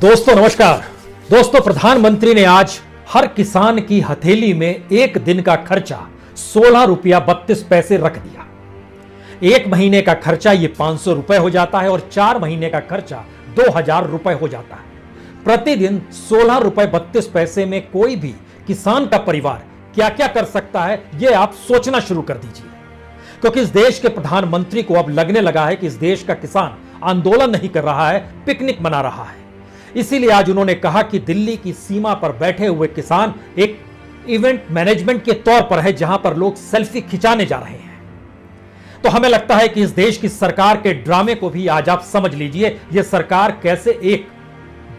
दोस्तों नमस्कार। दोस्तों प्रधानमंत्री ने आज हर किसान की हथेली में एक दिन का खर्चा 16 रुपया 32 पैसे रख दिया। एक महीने का खर्चा ये 500 रुपए हो जाता है और 4 महीने का खर्चा 2000 रुपए हो जाता है। प्रतिदिन 16 रुपए 32 पैसे में कोई भी किसान का परिवार क्या क्या कर सकता है, ये आप सोचना शुरू कर दीजिए। क्योंकि इस देश के प्रधानमंत्री को अब लगने लगा है कि इस देश का किसान आंदोलन नहीं कर रहा है, पिकनिक मना रहा है। इसीलिए आज उन्होंने कहा कि दिल्ली की सीमा पर बैठे हुए किसान एक इवेंट मैनेजमेंट के तौर पर है, जहां पर लोग सेल्फी खिंचाने जा रहे हैं। तो हमें लगता है कि इस देश की सरकार के ड्रामे को भी आज आप समझ लीजिए। यह सरकार कैसे एक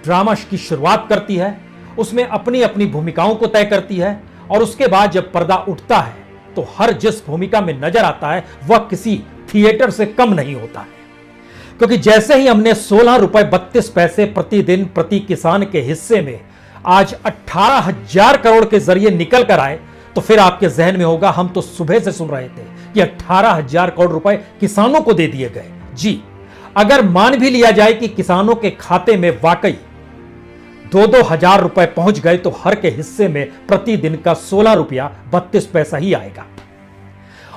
ड्रामा की शुरुआत करती है, उसमें अपनी अपनी भूमिकाओं को तय करती है और उसके बाद जब पर्दा उठता है तो हर जिस भूमिका में नजर आता है वह किसी थिएटर से कम नहीं होता है। क्योंकि जैसे ही हमने 16 रुपए 32 पैसे प्रतिदिन प्रति किसान के हिस्से में आज 18,000 करोड़ के जरिए निकल कर आए, तो फिर आपके जहन में होगा हम तो सुबह से सुन रहे थे कि 18,000 करोड़ रुपए किसानों को दे दिए गए। जी, अगर मान भी लिया जाए कि किसानों के खाते में वाकई 2-2 हजार रुपए पहुंच गए, तो हर के हिस्से में प्रतिदिन का 16 रुपया 32 पैसा ही आएगा।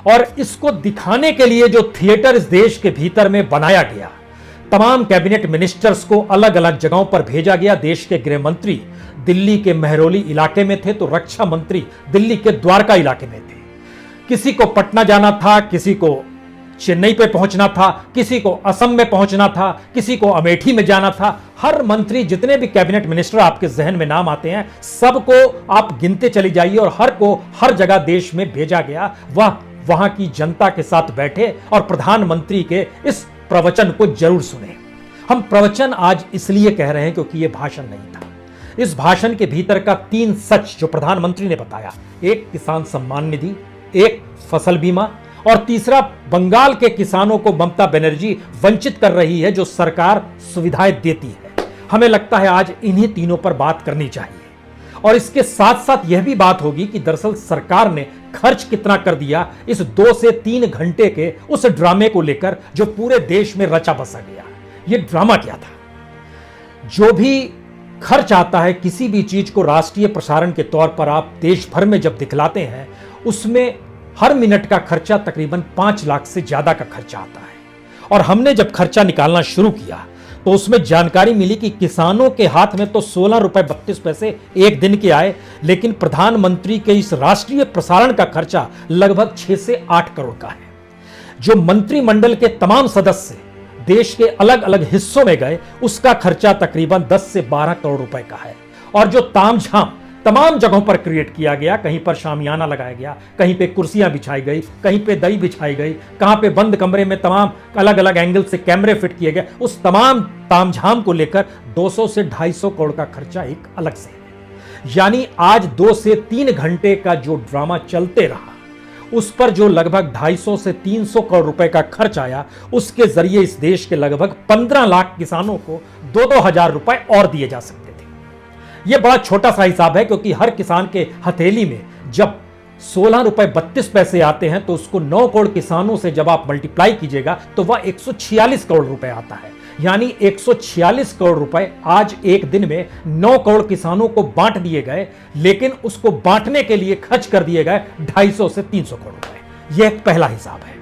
और इसको दिखाने के लिए जो थिएटर इस देश के भीतर में बनाया गया, तमाम कैबिनेट मिनिस्टर्स को अलग अलग जगहों पर भेजा गया। देश के गृह मंत्री दिल्ली के महरौली इलाके में थे, तो रक्षा मंत्री दिल्ली के द्वारका इलाके में थे। किसी को पटना जाना था, किसी को चेन्नई पे पहुंचना था, किसी को असम में पहुंचना था, किसी को अमेठी में जाना था। हर मंत्री, जितने भी कैबिनेट मिनिस्टर आपके जहन में नाम आते हैं, सबको आप गिनते चली जाइए और हर को हर जगह देश में भेजा गया। वह वहां की जनता के साथ बैठे और प्रधानमंत्री के इस प्रवचन को जरूर सुने। हम प्रवचन आज इसलिए कह रहे हैं क्योंकि यह भाषण नहीं था। इस भाषण के भीतर का 3 सच जो प्रधानमंत्री ने बताया, एक किसान सम्मान निधि, एक फसल बीमा और तीसरा बंगाल के किसानों को ममता बनर्जी वंचित कर रही है जो सरकार सुविधाएं देती है। हमें लगता है आज इन्हीं तीनों पर बात करनी चाहिए। और इसके साथ साथ यह भी बात होगी कि दरअसल सरकार ने खर्च कितना कर दिया इस 2 से 3 घंटे के उस ड्रामे को लेकर जो पूरे देश में रचा बसा गया। यह ड्रामा क्या था? जो भी खर्च आता है किसी भी चीज को राष्ट्रीय प्रसारण के तौर पर आप देश भर में जब दिखलाते हैं, उसमें हर मिनट का खर्चा तकरीबन 5 लाख से ज्यादा का खर्चा आता है। और हमने जब खर्चा निकालना शुरू किया तो उसमें जानकारी मिली कि किसानों के हाथ में तो 16 रुपए 32 पैसे एक दिन के आए, लेकिन प्रधानमंत्री के इस राष्ट्रीय प्रसारण का खर्चा लगभग 6 से 8 करोड़ का है। जो मंत्रिमंडल के तमाम सदस्य देश के अलग अलग हिस्सों में गए, उसका खर्चा तकरीबन 10 से 12 करोड़ रुपए का है। और जो तामझाम तमाम जगहों पर क्रिएट किया गया, कहीं पर शामियाना लगाया गया, कहीं पे कुर्सियां बिछाई गई, कहीं पे दरी बिछाई गई, कहां पे बंद कमरे में तमाम अलग अलग एंगल से कैमरे फिट किए गए, उस तमाम तामझाम को लेकर 200 से 250 करोड़ का खर्चा एक अलग से है। यानी आज 2 से 3 घंटे का जो ड्रामा चलते रहा, उस पर जो लगभग 250 से 300 करोड़ रुपए का खर्च आया, उसके जरिए इस देश के लगभग 15 लाख किसानों को 2-2 हजार रुपए और दिए जा सकते थे। यह बड़ा छोटा सा हिसाब है, क्योंकि हर किसान के हथेली में जब 16 रुपए 32 पैसे आते हैं तो उसको 9 करोड़ किसानों से जब आप मल्टीप्लाई कीजिएगा तो वह 146 करोड़ रुपए आता है। यानी 146 करोड़ रुपए आज एक दिन में 9 करोड़ किसानों को बांट दिए गए, लेकिन उसको बांटने के लिए खर्च कर दिए गए 250 से 300 करोड़ रुपए। यह पहला हिसाब है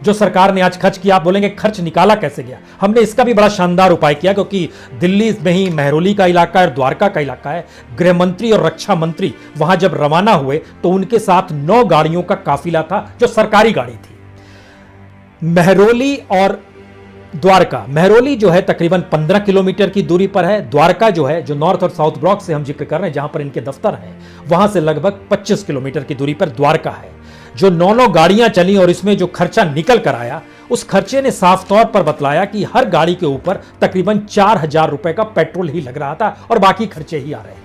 जो सरकार ने आज खर्च किया। आप बोलेंगे खर्च निकाला कैसे गया? हमने इसका भी बड़ा शानदार उपाय किया, क्योंकि दिल्ली में ही महरौली का इलाका है और द्वारका का इलाका है। गृह मंत्री और रक्षा मंत्री वहां जब रवाना हुए तो उनके साथ 9 गाड़ियों का काफिला था जो सरकारी गाड़ी थी। महरौली और द्वारका, महरौली जो है तकरीबन 15 किलोमीटर की दूरी पर है। द्वारका जो है, जो नॉर्थ और साउथ ब्लॉक से हम जिक्र कर रहे हैं, जहां पर इनके दफ्तर हैं, वहां से लगभग 25 किलोमीटर की दूरी पर द्वारका है। जो 9 गाड़ियां चली और इसमें जो खर्चा निकल कर आया, उस खर्चे ने साफ तौर पर बतलाया कि हर गाड़ी के ऊपर तकरीबन 4,000 रुपए का पेट्रोल ही लग रहा था और बाकी खर्चे ही आ रहे थे।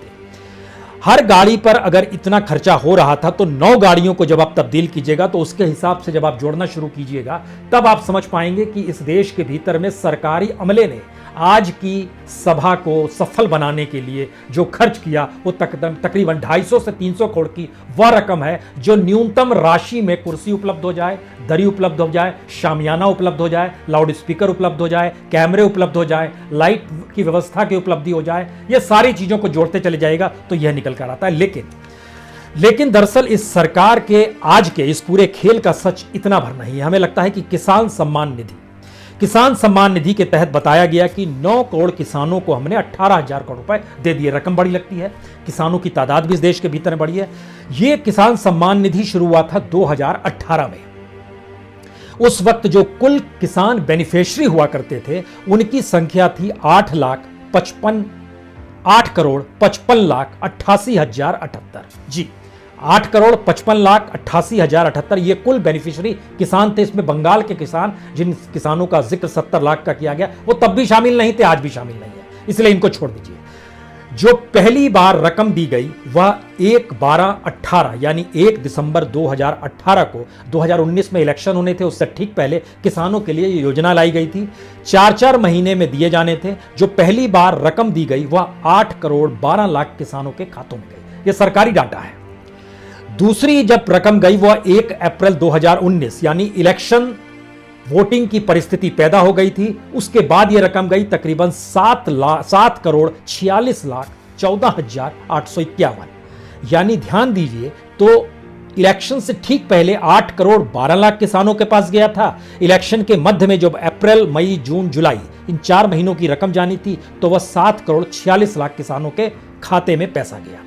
हर गाड़ी पर अगर इतना खर्चा हो रहा था तो 9 गाड़ियों को जब आप तब्दील कीजिएगा तो उसके हिसाब से जब आप जोड़ना शुरू कीजिएगा, तब आप समझ पाएंगे कि इस देश के भीतर में सरकारी अमले ने आज की सभा को सफल बनाने के लिए जो खर्च किया वो तकरीबन 250 से 300 करोड़ की वह रकम है जो न्यूनतम राशि में कुर्सी उपलब्ध हो जाए, दरी उपलब्ध हो जाए, शामियाना उपलब्ध हो जाए, लाउड स्पीकर उपलब्ध हो जाए, कैमरे उपलब्ध हो जाए, लाइट की व्यवस्था की उपलब्धि हो जाए, ये सारी चीजों को जोड़ते चले जाएगा तो यह निकल कर आता है। लेकिन दरअसल इस सरकार के आज के इस पूरे खेल का सच इतना भर नहीं है। हमें लगता है कि किसान सम्मान निधि के तहत बताया गया कि 9 करोड़ किसानों को हमने 18,000 करोड़ रुपए दे दिए। रकम बड़ी लगती है, किसानों की तादाद भी इस देश के भीतर बड़ी है। यह किसान सम्मान निधि शुरू हुआ था 2018 में। उस वक्त जो कुल किसान बेनिफिशियरी हुआ करते थे उनकी संख्या थी 8,55,88,078। जी, 8,55,88,078 ये कुल बेनिफिशियरी किसान थे। इसमें बंगाल के किसान, जिन किसानों का जिक्र 70 लाख का किया गया, वो तब भी शामिल नहीं थे, आज भी शामिल नहीं है, इसलिए इनको छोड़ दीजिए। जो पहली बार रकम दी गई वह 1/12/18 यानी 1 दिसंबर 2018 को, 2019 में इलेक्शन होने थे उससे ठीक पहले किसानों के लिए ये योजना लाई गई थी। 4-4 महीने में दिए जाने थे। जो पहली बार रकम दी गई वह 8,12,00,000 किसानों के खातों में गई। यह सरकारी डाटा है। दूसरी जब रकम गई वह 1 अप्रैल 2019 यानी इलेक्शन वोटिंग की परिस्थिति पैदा हो गई थी। उसके बाद यह रकम गई तकरीबन 7,46,14,851। यानी ध्यान दीजिए, तो इलेक्शन से ठीक पहले 8,12,00,000 किसानों के पास गया था। इलेक्शन के मध्य में जब अप्रैल, मई, जून, जुलाई इन 4 महीनों की रकम जानी थी तो वह 7,46,00,000 किसानों के खाते में पैसा गया।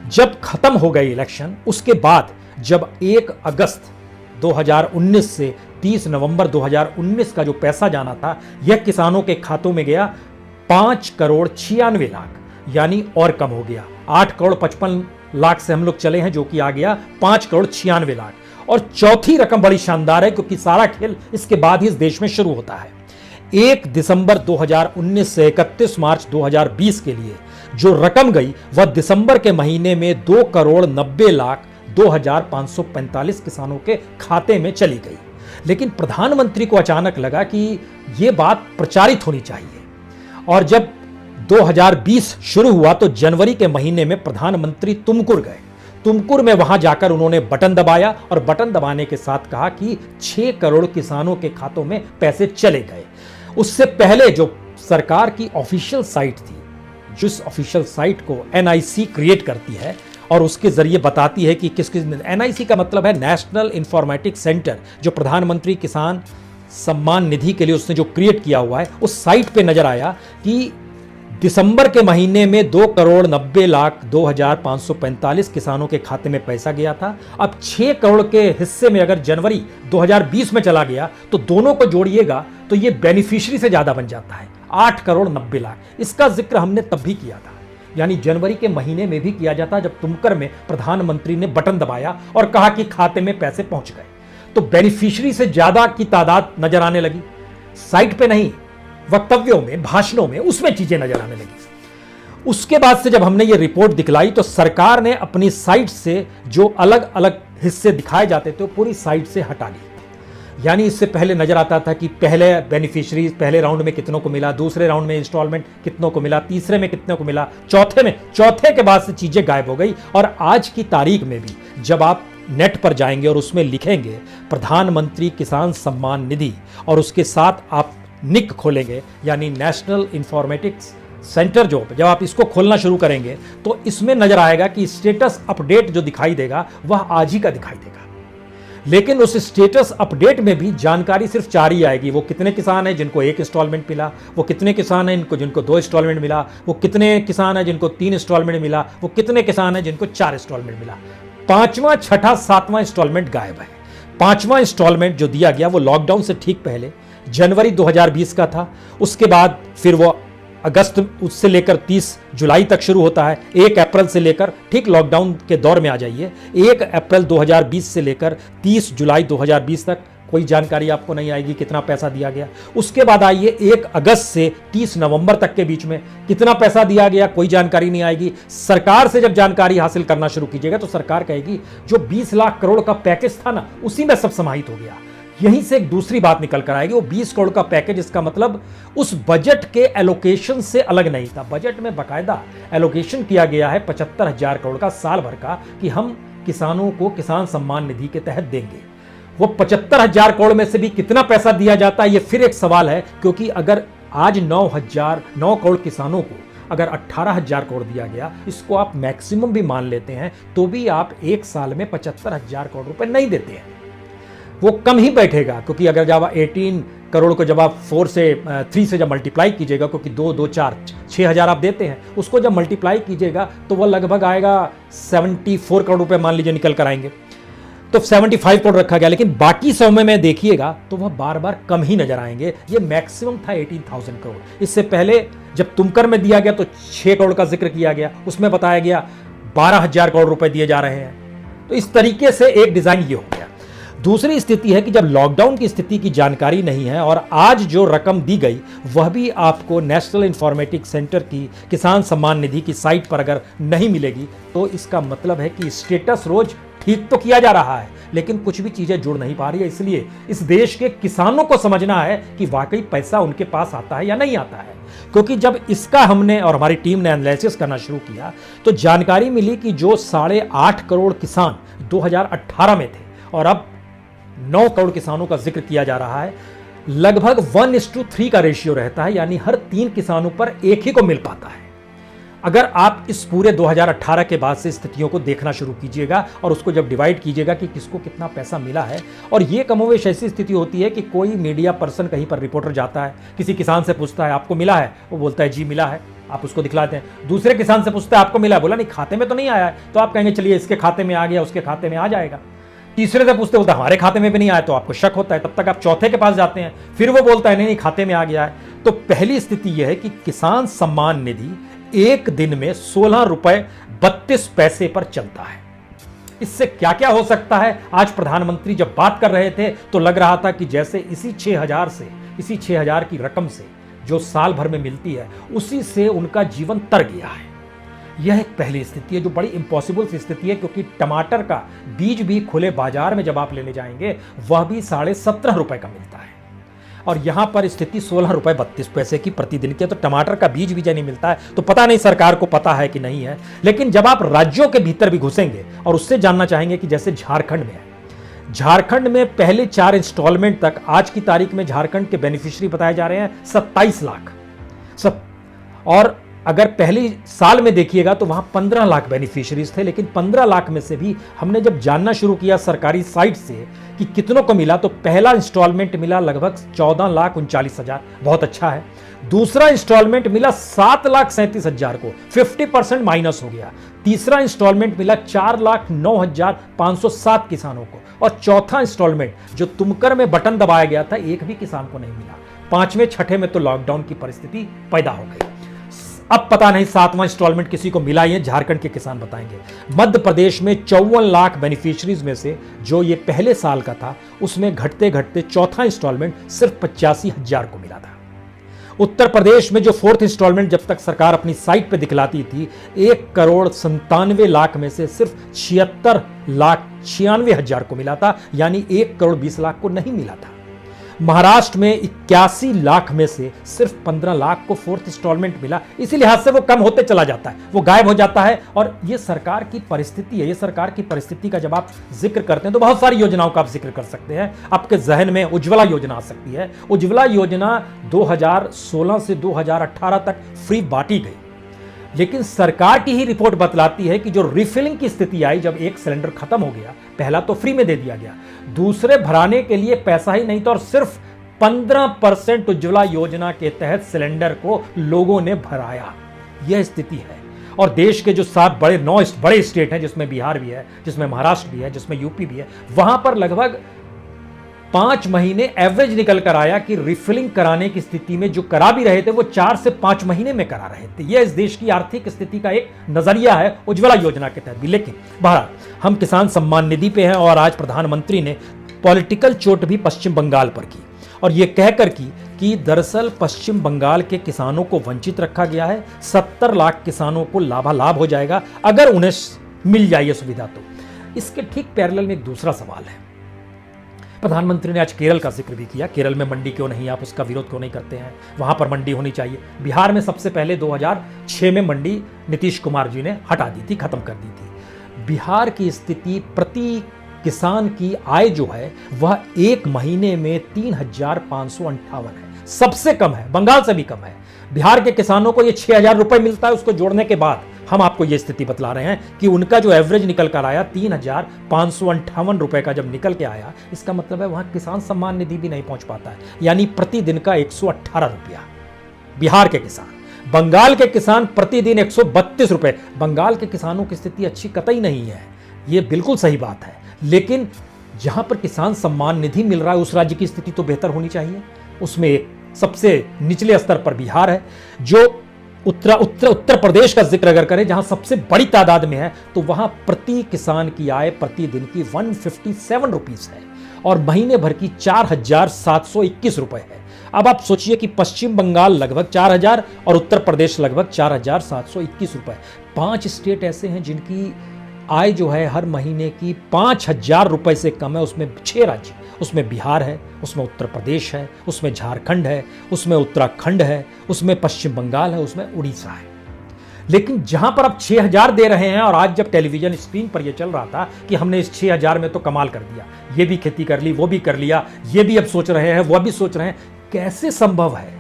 जब खत्म हो गई इलेक्शन, उसके बाद जब 1 अगस्त 2019 से 30 नवंबर 2019 का जो पैसा जाना था यह किसानों के खातों में गया 5,96,00,000, यानी और कम हो गया। 8,55,00,000 से हम लोग चले हैं, जो कि आ गया 5,96,00,000। और चौथी रकम बड़ी शानदार है क्योंकि सारा खेल इसके बाद ही इस देश में शुरू होता है। 1 दिसंबर 2019 से 31 मार्च 2020 के लिए जो रकम गई वह दिसंबर के महीने में 2,90,02,545 किसानों के खाते में चली गई। लेकिन प्रधानमंत्री को अचानक लगा कि यह बात प्रचारित होनी चाहिए, और जब 2020 शुरू हुआ तो जनवरी के महीने में प्रधानमंत्री तुमकुर गए। तुमकुर में वहां जाकर उन्होंने बटन दबाया और बटन दबाने के साथ कहा कि 6 करोड़ किसानों के खातों में पैसे चले गए। उससे पहले जो सरकार की ऑफिशियल साइट थी, जिस ऑफिशियल साइट को एनआईसी क्रिएट करती है और उसके जरिए बताती है कि किस एनआईसी का मतलब है नेशनल इंफॉर्मेटिक्स सेंटर, जो प्रधानमंत्री किसान सम्मान निधि के लिए उसने जो क्रिएट किया हुआ है, उस साइट पे नजर आया कि दिसंबर के महीने में 2,90,02,545 किसानों के खाते में पैसा गया था। अब 6 करोड़ के हिस्से में अगर जनवरी 2020 में चला गया तो दोनों को जोड़िएगा तो ये बेनिफिशियरी से ज्यादा बन जाता है, 8,90,00,000। इसका जिक्र हमने तब भी किया था, यानी जनवरी के महीने में भी किया जाता जब तुमकर में प्रधानमंत्री ने बटन दबाया और कहा कि खाते में पैसे पहुंच गए। तो बेनिफिशियरी से ज्यादा की तादाद नजर आने लगी, साइट पे नहीं, वक्तव्यों में, भाषणों में, उसमें चीजें नजर आने लगी। उसके बाद से जब हमने ये रिपोर्ट दिखलाई तो सरकार ने अपनी साइट से जो अलग अलग हिस्से दिखाए जाते थे वो पूरी साइट से हटा ली। यानी इससे पहले नजर आता था कि पहले बेनिफिशियरी पहले राउंड में कितनों को मिला, दूसरे राउंड में इंस्टॉलमेंट कितनों को मिला, तीसरे में कितनों को मिला, चौथे के बाद से चीजें गायब हो गई। और आज की तारीख में भी जब आप नेट पर जाएंगे और उसमें लिखेंगे प्रधानमंत्री किसान सम्मान निधि और उसके साथ आप निक खोलेंगे, यानी नेशनल इंफॉर्मेटिक्स सेंटर, जब आप इसको खोलना शुरू करेंगे तो इसमें नजर आएगा कि स्टेटस अपडेट जो दिखाई देगा वह आज ही का दिखाई देगा। लेकिन उस स्टेटस अपडेट में भी जानकारी सिर्फ 4 ही आएगी। वो कितने किसान हैं जिनको 1 इंस्टॉलमेंट मिला, वो कितने किसान हैं जिनको 2 इंस्टॉलमेंट मिला, वो कितने किसान हैं जिनको 3 इंस्टॉलमेंट मिला, वो कितने किसान हैं जिनको 4 इंस्टॉलमेंट मिला। 5वां, 6ठा, 7वां इंस्टॉलमेंट गायब है। 5वां इंस्टॉलमेंट जो दिया गया वो लॉकडाउन से ठीक पहले जनवरी 2020 का था। उसके बाद फिर वो अगस्त उससे लेकर 30 जुलाई तक शुरू होता है। 1 अप्रैल से लेकर, ठीक लॉकडाउन के दौर में आ जाइए, 1 अप्रैल 2020 से लेकर 30 जुलाई 2020 तक कोई जानकारी आपको नहीं आएगी कितना पैसा दिया गया। उसके बाद आइए 1 अगस्त से 30 नवंबर तक के बीच में कितना पैसा दिया गया, कोई जानकारी नहीं आएगी। सरकार से जब जानकारी हासिल करना शुरू कीजिएगा तो सरकार कहेगी जो 20 लाख करोड़ का पैकेज था ना, उसी में सब समाहित हो गया। यहीं से एक दूसरी बात निकल कर आएगी, वो 20 करोड़ का पैकेज, इसका मतलब उस बजट के एलोकेशन से अलग नहीं था। बजट में बाकायदा एलोकेशन किया गया है 75,000 करोड़ का साल भर का, कि हम किसानों को किसान सम्मान निधि के तहत देंगे। वो 75,000 करोड़ में से भी कितना पैसा दिया जाता है, ये फिर एक सवाल है, क्योंकि अगर आज 9 करोड़ किसानों को अगर 18,000 करोड़ दिया गया, इसको आप मैक्सिमम भी मान लेते हैं, तो भी आप एक साल में 75,000 करोड़ रुपए नहीं देते हैं। वो कम ही बैठेगा, क्योंकि अगर जब 18 करोड़ को जब आप 3 से जब मल्टीप्लाई कीजिएगा, क्योंकि 2 2 4 6,000 आप देते हैं, उसको जब मल्टीप्लाई कीजिएगा तो वह लगभग आएगा 74 करोड़ रुपए मान लीजिए निकल कर आएंगे। तो 75 करोड़ रखा गया, लेकिन बाकी समय में देखिएगा तो वह बार बार कम ही नजर आएंगे। ये मैक्सिमम था 18,000 करोड़। इससे पहले जब तुमकर में दिया गया तो 6 करोड़ का जिक्र किया गया, उसमें बताया गया 12,000 करोड़ रुपए दिए जा रहे हैं। तो इस तरीके से एक डिजाइन ये हो गया। दूसरी स्थिति है कि जब लॉकडाउन की स्थिति की जानकारी नहीं है और आज जो रकम दी गई वह भी आपको नेशनल इंफॉर्मेटिक्स सेंटर की किसान सम्मान निधि की साइट पर अगर नहीं मिलेगी, तो इसका मतलब है कि स्टेटस रोज ठीक तो किया जा रहा है, लेकिन कुछ भी चीजें जुड़ नहीं पा रही है। इसलिए इस देश के किसानों को समझना है कि वाकई पैसा उनके पास आता है या नहीं आता है। क्योंकि जब इसका हमने और हमारी टीम ने एनालिसिस करना शुरू किया तो जानकारी मिली कि जो 8.5 करोड़ किसान 2018 में थे और अब 9 करोड़ किसानों का जिक्र किया जा रहा है, लगभग 1:3 का रेशियो रहता है, यानी हर 3 किसानों पर एक ही को मिल पाता है। अगर आप इस पूरे 2018 के बाद से स्थितियों को देखना शुरू कीजिएगा और उसको जब डिवाइड कीजिएगा कि किसको कितना पैसा मिला है, और ये कमोवेश ऐसी स्थिति होती है कि कोई मीडिया पर्सन कहीं पर रिपोर्टर जाता है, किसी किसान से पूछता है आपको मिला है, वो बोलता है जी मिला है, आप उसको दिखलाते हैं। दूसरे किसान से पूछता है आपको मिला है, बोला नहीं खाते में तो नहीं आया है, तो आप कहेंगे चलिए इसके खाते में आ गया, उसके खाते में आ जाएगा। तीसरे से पूछते बोलता हमारे खाते में भी नहीं आया, तो आपको शक होता है, तब तक आप चौथे के पास जाते हैं, फिर वो बोलता है नहीं खाते में आ गया है। तो पहली स्थिति यह है कि किसान सम्मान निधि एक दिन में 16 रुपए 32 पैसे पर चलता है। इससे क्या क्या हो सकता है, आज प्रधानमंत्री जब बात कर रहे थे तो लग रहा था कि जैसे इसी 6,000 की रकम से जो साल भर में मिलती है उसी से उनका जीवन तर गया है। यह एक पहली स्थिति है जो बड़ी इम्पॉसिबल सी स्थिति है, क्योंकि टमाटर का बीज भी खुले बाजार में जब आप लेने जाएंगे वह भी 17.5 रुपए का मिलता है, और यहां पर स्थिति 16 रुपए 32 पैसे की प्रतिदिन की है। तो टमाटर का बीज भी नहीं मिलता है, तो पता नहीं सरकार को पता है कि नहीं है। लेकिन जब आप राज्यों के भीतर भी घुसेंगे और उससे जानना चाहेंगे कि जैसे झारखंड में है, झारखंड में पहले 4 इंस्टॉलमेंट तक आज की तारीख में झारखंड के बेनिफिशियरी बताए जा रहे हैं 27 लाख और अगर पहली साल में देखिएगा तो वहां 15 लाख बेनिफिशियरीज थे। लेकिन 15 लाख में से भी हमने जब जानना शुरू किया सरकारी साइट से कि कितनों को मिला, तो पहला इंस्टॉलमेंट मिला लगभग 14,39,000, बहुत अच्छा है। दूसरा इंस्टॉलमेंट मिला 7,37,000 को, 50% माइनस हो गया। तीसरा इंस्टॉलमेंट मिला 4,09,507 किसानों को, और चौथा इंस्टॉलमेंट जो तुमकर में बटन दबाया गया था एक भी किसान को नहीं मिला। 5वें 6ठे में तो लॉकडाउन की परिस्थिति पैदा हो गई। अब पता नहीं 7वां इंस्टॉलमेंट किसी को मिला, ये झारखंड के किसान बताएंगे। मध्य प्रदेश में 54 लाख बेनिफिशियरीज में से जो ये पहले साल का था उसमें घटते घटते चौथा इंस्टॉलमेंट सिर्फ 85,000 को मिला था। उत्तर प्रदेश में जो 4th इंस्टॉलमेंट जब तक सरकार अपनी साइट पे दिखलाती थी 1,97,00,000 में से सिर्फ 76,96,000 को मिला था, यानी 1,20,00,000 को नहीं मिला था। महाराष्ट्र में 81 लाख में से सिर्फ 15 लाख को 4th इंस्टॉलमेंट मिला। इसी लिहाज से वो कम होते चला जाता है, वो गायब हो जाता है। और ये सरकार की परिस्थिति है। ये सरकार की परिस्थिति का जब आप जिक्र करते हैं तो बहुत सारी योजनाओं का आप जिक्र कर सकते हैं। आपके जहन में उज्ज्वला योजना आ सकती है। उज्ज्वला योजना 2016 से 2018 तक फ्री बांटी गई, लेकिन सरकार की ही रिपोर्ट बतलाती है कि जो रिफिलिंग की स्थिति आई, जब एक सिलेंडर खत्म हो गया, पहला तो फ्री में दे दिया गया, दूसरे भराने के लिए पैसा ही नहीं था, और सिर्फ 15% उज्ज्वला योजना के तहत सिलेंडर को लोगों ने भराया। यह स्थिति है। और देश के जो 9 बड़े स्टेट हैं, जिसमें बिहार भी है, जिसमें महाराष्ट्र भी है, जिसमें यूपी भी है, वहां पर लगभग 5 महीने एवरेज निकल कर आया कि रिफिलिंग कराने की स्थिति में जो करा भी रहे थे वो 4 से 5 महीने में करा रहे थे। यह इस देश की आर्थिक स्थिति का एक नजरिया है उज्ज्वला योजना के तहत भी। लेकिन बहरहाल हम किसान सम्मान निधि पे हैं, और आज प्रधानमंत्री ने पॉलिटिकल चोट भी पश्चिम बंगाल पर की, और यह कहकर की कि दरअसल पश्चिम बंगाल के किसानों को वंचित रखा गया है। 70 लाख किसानों को लाभालाभ हो जाएगा अगर उन्हें मिल जाए ये सुविधा। तो इसके ठीक पैरेलल में एक दूसरा सवाल है प्रधानमंत्री ने आज केरल का जिक्र भी किया। केरल में मंडी क्यों नहीं, आप उसका विरोध क्यों नहीं करते हैं, वहां पर मंडी होनी चाहिए। बिहार में सबसे पहले 2006 में मंडी नीतीश कुमार जी ने हटा दी थी, खत्म कर दी थी। बिहार की स्थिति प्रति किसान की आय जो है वह एक महीने में 3,558 है, सबसे कम है, बंगाल से भी कम है। बिहार के किसानों को ये 6,000 रुपए मिलता है, उसको जोड़ने के बाद हम आपको ये स्थिति बतला रहे हैं कि उनका जो एवरेज निकल कर आया 3,558 रुपए का जब निकल के आया, इसका मतलब है वहां किसान सम्मान निधि भी नहीं पहुंच पाता है, यानी प्रतिदिन का 118 रुपया बिहार के किसान। बंगाल के किसान प्रतिदिन 132 रुपए। बंगाल के किसानों की स्थिति अच्छी कतई नहीं है, ये बिल्कुल सही बात है, लेकिन जहां पर किसान सम्मान निधि मिल रहा है उस राज्य की स्थिति तो बेहतर होनी चाहिए। उसमें एक सबसे निचले स्तर पर बिहार है, जो उत्तर प्रदेश का जिक्र अगर करें जहां सबसे बड़ी तादाद में है, तो वहां प्रति किसान की आय प्रतिदिन की 157 रुपीस है और महीने भर की 4,721 रुपए है। अब आप सोचिए कि पश्चिम बंगाल लगभग 4,000 और उत्तर प्रदेश लगभग 4,721 रुपए। 5 स्टेट ऐसे हैं जिनकी आय जो है हर महीने की 5,000 रुपए से कम है। उसमें 6 राज्य, उसमें बिहार है, उसमें उत्तर प्रदेश है, उसमें झारखंड है, उसमें उत्तराखंड है, उसमें पश्चिम बंगाल है, उसमें उड़ीसा है। लेकिन जहां पर अब 6,000 दे रहे हैं, और आज जब टेलीविजन स्क्रीन पर यह चल रहा था कि हमने इस 6,000 में तो कमाल कर दिया, ये भी खेती कर ली, वो भी कर लिया, ये भी अब सोच रहे हैं, वो भी सोच रहे हैं, कैसे संभव है?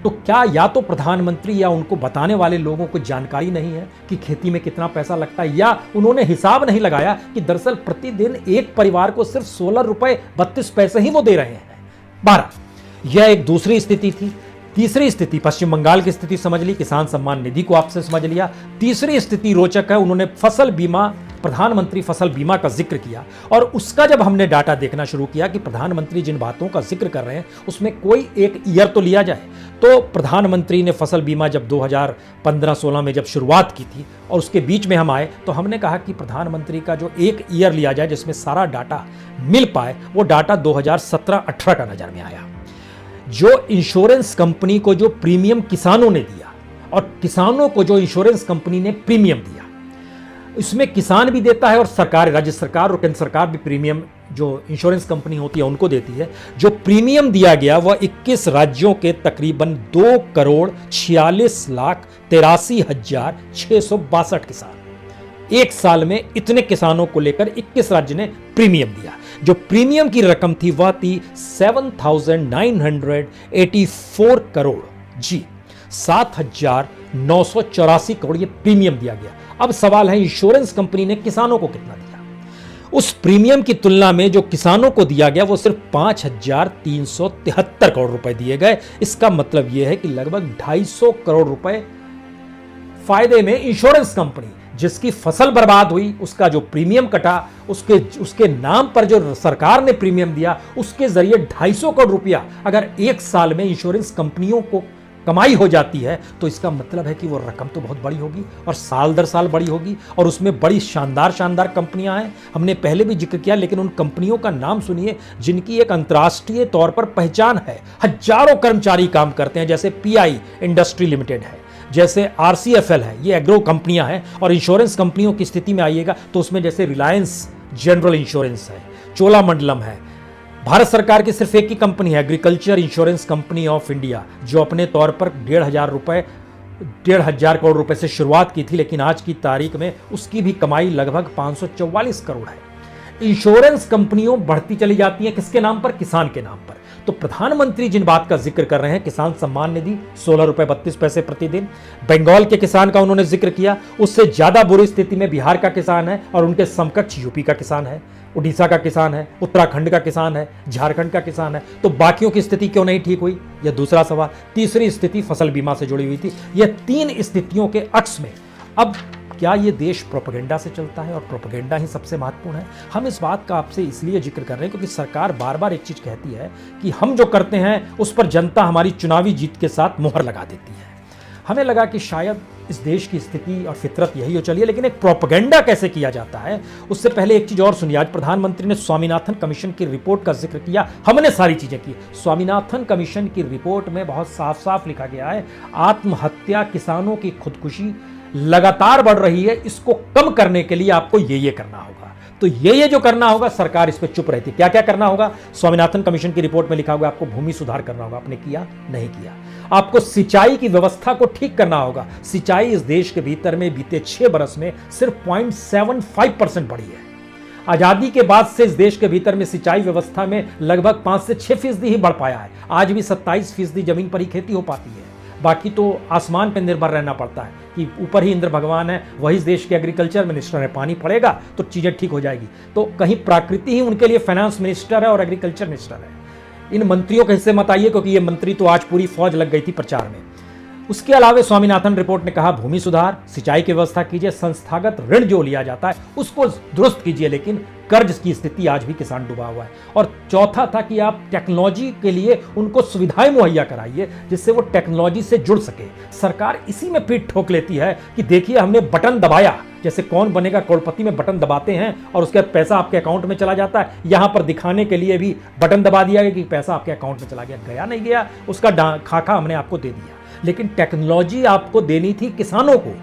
तो क्या या तो प्रधानमंत्री या उनको बताने वाले लोगों को जानकारी नहीं है कि खेती में कितना पैसा लगता है, या उन्होंने हिसाब नहीं लगाया कि दरअसल प्रतिदिन एक परिवार को सिर्फ 16 रुपए 32 पैसे ही वो दे रहे हैं। 12, यह एक दूसरी स्थिति थी। तीसरी स्थिति, पश्चिम बंगाल की स्थिति समझ ली, किसान सम्मान निधि को आपसे समझ लिया। तीसरी स्थिति रोचक है, उन्होंने फसल बीमा, प्रधानमंत्री फसल बीमा का जिक्र किया, और उसका जब हमने डाटा देखना शुरू किया कि प्रधानमंत्री जिन बातों का जिक्र कर रहे हैं उसमें कोई एक ईयर तो लिया जाए, तो प्रधानमंत्री ने फसल बीमा जब 2015-16 में जब शुरुआत की थी और उसके बीच में हम आए, तो हमने कहा कि प्रधानमंत्री का जो एक ईयर लिया जाए जिसमें सारा डाटा मिल पाए, वो डाटा 2017-18 का नजर में आया। जो इंश्योरेंस कंपनी को जो प्रीमियम किसानों ने दिया और किसानों को जो इंश्योरेंस कंपनी ने प्रीमियम दिया, इसमें किसान भी देता है और सरकार, राज्य सरकार और केंद्र सरकार भी प्रीमियम जो इंश्योरेंस कंपनी होती है उनको देती है। जो प्रीमियम दिया गया वह 21 राज्यों के तकरीबन 2,46,83,662 किसान, एक साल में इतने किसानों को लेकर 21 राज्य ने प्रीमियम दिया। जो प्रीमियम की रकम थी वह थी 7,984 करोड़, जी 7,984 करोड़ ये प्रीमियम दिया गया। अब सवाल है इंश्योरेंस कंपनी ने किसानों को कितना दिया? उस प्रीमियम की तुलना में जो किसानों को दिया गया वो सिर्फ 5,373 करोड़ रुपए दिए गए। इसका मतलब यह है कि लगभग 250 करोड़ रुपए फायदे में इंश्योरेंस कंपनी, जिसकी फसल बर्बाद हुई, उसका जो प्रीमियम कटा, उसके नाम पर जो सरकार ने प्रीमियम दिया, उसके जरिए 250 करोड़ रुपया अगर एक साल में इंश्योरेंस कंपनियों को कमाई हो जाती है, तो इसका मतलब है कि वो रकम तो बहुत बड़ी होगी और साल दर साल बड़ी होगी, और उसमें बड़ी शानदार शानदार कंपनियां हैं। हमने पहले भी जिक्र किया, लेकिन उन कंपनियों का नाम सुनिए जिनकी एक अंतर्राष्ट्रीय तौर पर पहचान है। हजारों कर्मचारी काम करते हैं, जैसे पीआई इंडस्ट्री लिमिटेड है, जैसे आरसीएफएल है, ये एग्रो कंपनियां हैं। और इंश्योरेंस कंपनियों की स्थिति में आइएगा तो उसमें जैसे रिलायंस जनरल इंश्योरेंस है, चोलामंडलम है। भारत सरकार की सिर्फ एक ही कंपनी है, agriculture insurance company of India, जो अपने तौर पर 1,500 करोड़ रुपए से शुरुआत की थी, लेकिन आज की तारीख में उसकी भी कमाई लगभग 544 करोड़ है। इंश्योरेंस कंपनियों बढ़ती चली जाती हैं, किसके नाम पर? किसान के नाम पर। तो प्रधानमंत्री जिन बात का जिक्र कर रहे हैं, किसान सम्मान निधि 16 रुपए 32 पैसे प्रतिदिन, बंगाल के किसान का उन्होंने जिक्र किया, उससे ज्यादा बुरी स्थिति में बिहार का किसान है और उनके समकक्ष यूपी का किसान है, उड़ीसा का किसान है, उत्तराखंड का किसान है, झारखंड का किसान है। तो बाकियों की स्थिति क्यों नहीं ठीक हुई, यह दूसरा सवाल। तीसरी स्थिति फसल बीमा से जुड़ी हुई थी। यह 3 स्थितियों के अक्स में अब क्या ये देश प्रोपेगेंडा से चलता है, और प्रोपेगेंडा ही सबसे महत्वपूर्ण है। हम इस बात का आपसे इसलिए जिक्र कर रहे हैं क्योंकि सरकार बार बार एक चीज कहती है कि हम जो करते हैं उस पर जनता हमारी चुनावी जीत के साथ मोहर लगा देती है। हमें लगा कि शायद इस देश की स्थिति और फितरत यही हो चली है, लेकिन एक प्रोपेगेंडा कैसे किया जाता है उससे पहले एक चीज और सुनिए। आज प्रधानमंत्री ने स्वामीनाथन कमीशन की रिपोर्ट का जिक्र किया, हमने सारी चीजें की। स्वामीनाथन कमीशन की रिपोर्ट में बहुत साफ साफ लिखा गया है, आत्महत्या, किसानों की खुदकुशी लगातार बढ़ रही है, इसको कम करने के लिए आपको ये करना होगा। तो ये जो करना होगा, सरकार इस पर चुप रहती। क्या क्या करना होगा? स्वामीनाथन कमीशन की रिपोर्ट में लिखा हुआ आपको भूमि सुधार करना होगा, आपने किया नहीं किया। आपको सिंचाई की व्यवस्था को ठीक करना होगा। सिंचाई इस देश के भीतर में बीते 6 बरस में सिर्फ 0.75% बढ़ी है। आजादी के बाद से इस देश के भीतर में सिंचाई व्यवस्था में लगभग 5 से 6% ही बढ़ पाया है। आज भी 27% जमीन पर ही खेती हो पाती है, बाकी तो आसमान पर निर्भर रहना पड़ता है कि ऊपर ही इंद्र भगवान है, वही इस देश के एग्रीकल्चर मिनिस्टर है, पानी पड़ेगा तो चीजें ठीक हो जाएगी। तो कहीं प्रकृति ही उनके लिए फाइनेंस मिनिस्टर है और एग्रीकल्चर मिनिस्टर है। इन मंत्रियों के हिस्से मत आइए, क्योंकि ये मंत्री तो आज पूरी फौज लग गई थी प्रचार में। उसके अलावा स्वामीनाथन रिपोर्ट ने कहा भूमि सुधार, सिंचाई की व्यवस्था कीजिए, संस्थागत ऋण जो लिया जाता है उसको दुरुस्त कीजिए, लेकिन कर्ज की स्थिति आज भी किसान डूबा हुआ है। और चौथा था कि आप टेक्नोलॉजी के लिए उनको सुविधाएं मुहैया कराइए जिससे वो टेक्नोलॉजी से जुड़ सके। सरकार इसी में पीठ ठोक लेती है कि देखिए हमने बटन दबाया, जैसे कौन बनेगा करोड़पति में बटन दबाते हैं और उसके बाद पैसा आपके अकाउंट में चला जाता है। यहां पर दिखाने के लिए भी बटन दबा दिया गया कि पैसा आपके अकाउंट में चला गया। गया नहीं गया उसका खाका हमने आपको दे दिया, लेकिन टेक्नोलॉजी आपको देनी थी किसानों को।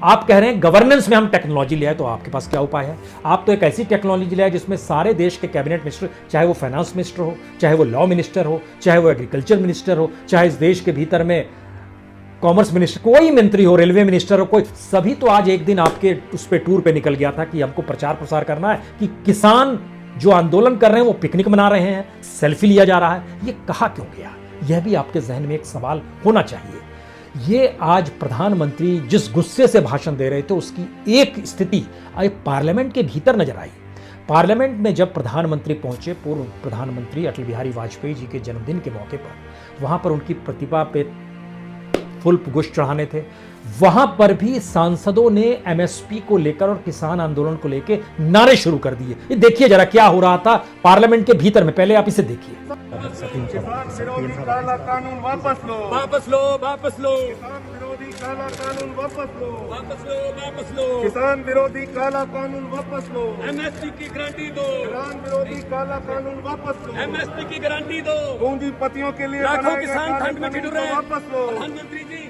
आप कह रहे हैं गवर्नेंस में हम टेक्नोलॉजी ले आए, तो आपके पास क्या उपाय है? आप तो एक ऐसी टेक्नोलॉजी ले आए जिसमें सारे देश के कैबिनेट मिनिस्टर, चाहे वो फाइनेंस मिनिस्टर हो, चाहे वो लॉ मिनिस्टर हो, चाहे वो एग्रीकल्चर मिनिस्टर हो, चाहे इस देश के भीतर में कॉमर्स मिनिस्टर, कोई मंत्री हो, रेलवे मिनिस्टर हो, कोई, सभी तो आज एक दिन आपके उस पे टूर पे निकल गया था कि हमको प्रचार प्रसार करना है कि किसान जो आंदोलन कर रहे हैं वो पिकनिक मना रहे हैं, सेल्फी लिया जा रहा है। ये कहा क्यों गया? यह भी आपके जहन में एक सवाल होना चाहिए। ये आज प्रधानमंत्री जिस गुस्से से भाषण दे रहे थे उसकी एक स्थिति आज पार्लियामेंट के भीतर नजर आई। पार्लियामेंट में जब प्रधानमंत्री पहुंचे, पूर्व प्रधानमंत्री अटल बिहारी वाजपेयी जी के जन्मदिन के मौके पर, वहां पर उनकी प्रतिभा पे फूल पुष्प चढ़ाने थे। वहां पर भी सांसदों ने एमएसपी को लेकर और किसान आंदोलन को लेकर नारे शुरू कर दिए। ये देखिए जरा क्या हो रहा था पार्लियामेंट के भीतर में, पहले आप इसे देखिए। किसान विरोधी काला कानून वापस लो, वापस लो, वापस लो, किसान विरोधी काला कानून वापस लो, वापस लो, वापस लो, किसान विरोधी काला कानून वापस लो, एमएसपी की गारंटी दो, किसान विरोधी काला कानून वापस लो, एमएसपी की गारंटी दो। पूंजीपतियों के लिए लाखों बनाए गए किसान काले ठंड में कानून ठिठुर को रहे हैं। वापस लो, प्रधानमंत्री जी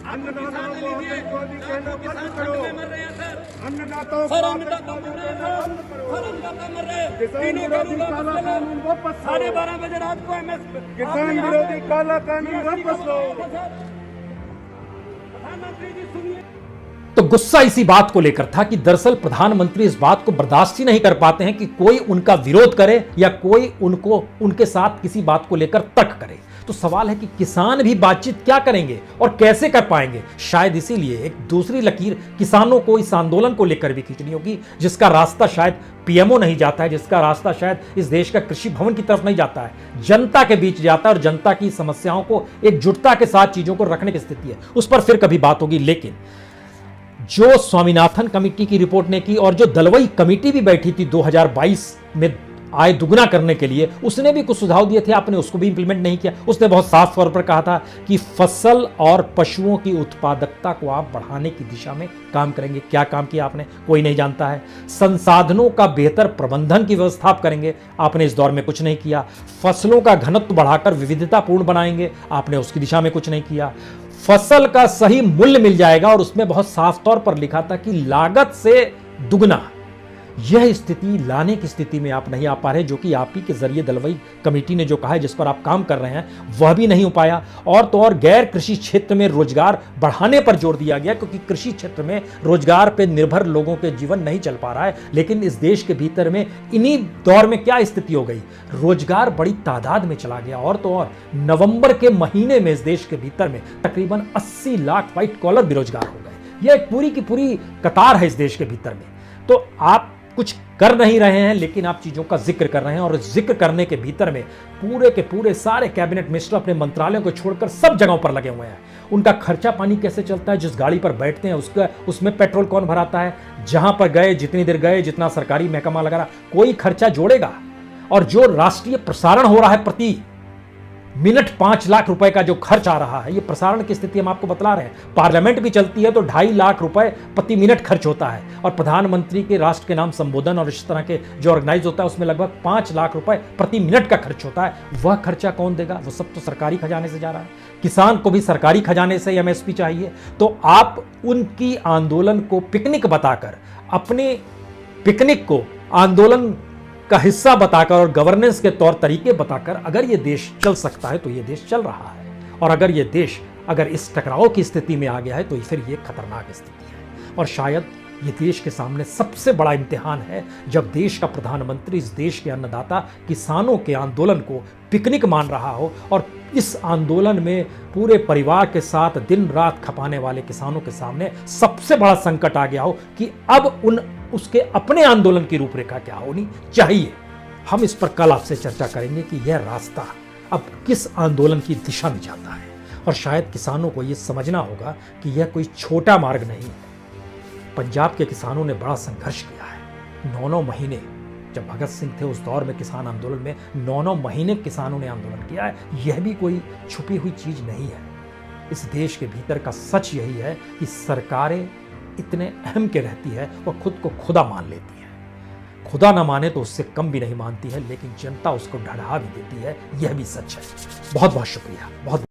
अन्नदाताओं को लीजिए, विरोधी कहना लाखों किसान बंद ठंड करो, में मर रहे हैं सर। अन्नदाताओं सर को अन्नदाता मर रहे हैं, सर अन्नदाता मर रहे हैं। किसान तीनों विरोधी कानून काला वापस कानून लो। वापस लो, 12:30 बजे रात को एमएसपी, किसान विरोधी काला कानून वापस लो। प्रधानमंत्री जी सुनिए। तो गुस्सा इसी बात को लेकर था कि दरअसल प्रधानमंत्री इस बात को बर्दाश्त ही नहीं कर पाते हैं कि कोई उनका विरोध करे या कोई उनको उनके साथ किसी बात को लेकर तर्क करे। तो सवाल है कि किसान भी बातचीत क्या करेंगे और कैसे कर पाएंगे? शायद इसीलिए एक दूसरी लकीर किसानों को इस आंदोलन को लेकर भी खींचनी होगी, जिसका रास्ता शायद पीएमओ नहीं जाता है, जिसका रास्ता शायद इस देश का कृषि भवन की तरफ नहीं जाता है, जनता के बीच जाता है और जनता की समस्याओं को एकजुटता के साथ चीजों को रखने की स्थिति है। उस पर फिर कभी बात होगी। लेकिन जो स्वामीनाथन कमेटी की रिपोर्ट ने की और जो दलवई कमेटी भी बैठी थी 2022 में आय दुगना करने के लिए, उसने भी कुछ सुझाव दिए थे, आपने उसको भी इंप्लीमेंट नहीं किया। उसने बहुत साफ तौर पर कहा था कि फसल और पशुओं की उत्पादकता को आप बढ़ाने की दिशा में काम करेंगे। क्या काम किया आपने? कोई नहीं जानता है। संसाधनों का बेहतर प्रबंधन की व्यवस्था आप करेंगे, आपने इस दौर में कुछ नहीं किया। फसलों का घनत्व बढ़ाकर विविधतापूर्ण बनाएंगे, आपने उसकी दिशा में कुछ नहीं किया। फसल का सही मूल्य मिल जाएगा और उसमें बहुत साफ तौर पर लिखा था कि लागत से दुगना। यह स्थिति लाने की स्थिति में आप नहीं आ पा रहे, जो कि आप ही के जरिए दलवई कमेटी ने जो कहा है, जिस पर आप काम कर रहे हैं, वह भी नहीं हो पाया। और तो और गैर कृषि क्षेत्र में रोजगार बढ़ाने पर जोर दिया गया, क्योंकि कृषि क्षेत्र में रोजगार पर निर्भर लोगों के जीवन नहीं चल पा रहा है। लेकिन इस देश के भीतर में इन्हीं दौर में क्या स्थिति हो गई, रोजगार बड़ी तादाद में चला गया। और तो और नवंबर के महीने में इस देश के भीतर में तकरीबन 80 लाख व्हाइट कॉलर बेरोजगार हो गए। यह एक पूरी की पूरी कतार है इस देश के भीतर में। तो आप कुछ कर नहीं रहे हैं, लेकिन आप चीजों का जिक्र कर रहे हैं, और जिक्र करने के भीतर में पूरे के पूरे सारे कैबिनेट मिनिस्टर अपने मंत्रालयों को छोड़कर सब जगहों पर लगे हुए हैं। उनका खर्चा पानी कैसे चलता है, जिस गाड़ी पर बैठते हैं उसमें पेट्रोल कौन भराता है, जहां पर गए, जितनी देर गए, जितना सरकारी महकमा लगा रहा, कोई खर्चा जोड़ेगा। और जो राष्ट्रीय प्रसारण हो रहा है, प्रति मिनट 5 लाख रुपए का जो खर्च आ रहा है, ये प्रसारण की स्थिति हम आपको बतला रहे हैं। पार्लियामेंट भी चलती है तो 2.5 लाख रुपए प्रति मिनट खर्च होता है, और प्रधानमंत्री के राष्ट्र के नाम संबोधन और इस तरह के जो ऑर्गेनाइज होता है उसमें लगभग 5 लाख रुपए प्रति मिनट का खर्च होता है। वह खर्चा कौन देगा? वो सब तो सरकारी खजाने से जा रहा है। किसान को भी सरकारी खजाने से एमएसपी चाहिए। तो आप उनकी आंदोलन को पिकनिक बताकर अपने पिकनिक को आंदोलन का हिस्सा बताकर और गवर्नेंस के तौर तरीके बताकर अगर ये देश चल सकता है तो ये देश चल रहा है, और अगर ये देश अगर इस टकराव की स्थिति में आ गया है तो फिर ये खतरनाक स्थिति है। और शायद ये देश के सामने सबसे बड़ा इम्तिहान है जब देश का प्रधानमंत्री इस देश के अन्नदाता किसानों के आंदोलन को पिकनिक मान रहा हो और इस आंदोलन में पूरे परिवार के साथ दिन रात खपाने वाले किसानों के सामने सबसे बड़ा संकट आ गया हो कि अब उसके अपने आंदोलन की रूपरेखा क्या होनी चाहिए। हम इस पर कल आपसे चर्चा करेंगे कि यह रास्ता अब किस आंदोलन की दिशा में जाता है, और शायद किसानों को यह समझना होगा कि यह कोई छोटा मार्ग नहीं है। पंजाब के किसानों ने बड़ा संघर्ष किया है, 9-9 महीने। जब भगत सिंह थे उस दौर में किसान आंदोलन में 9-9 महीने किसानों ने आंदोलन किया है। यह भी कोई छुपी हुई चीज नहीं है। इस देश के भीतर का सच यही है कि सरकारें इतने अहम के रहती है और खुद को खुदा मान लेती है। खुदा ना माने तो उससे कम भी नहीं मानती है, लेकिन जनता उसको ढढ़ा भी देती है। यह भी सच है। बहुत बहुत शुक्रिया। बहुत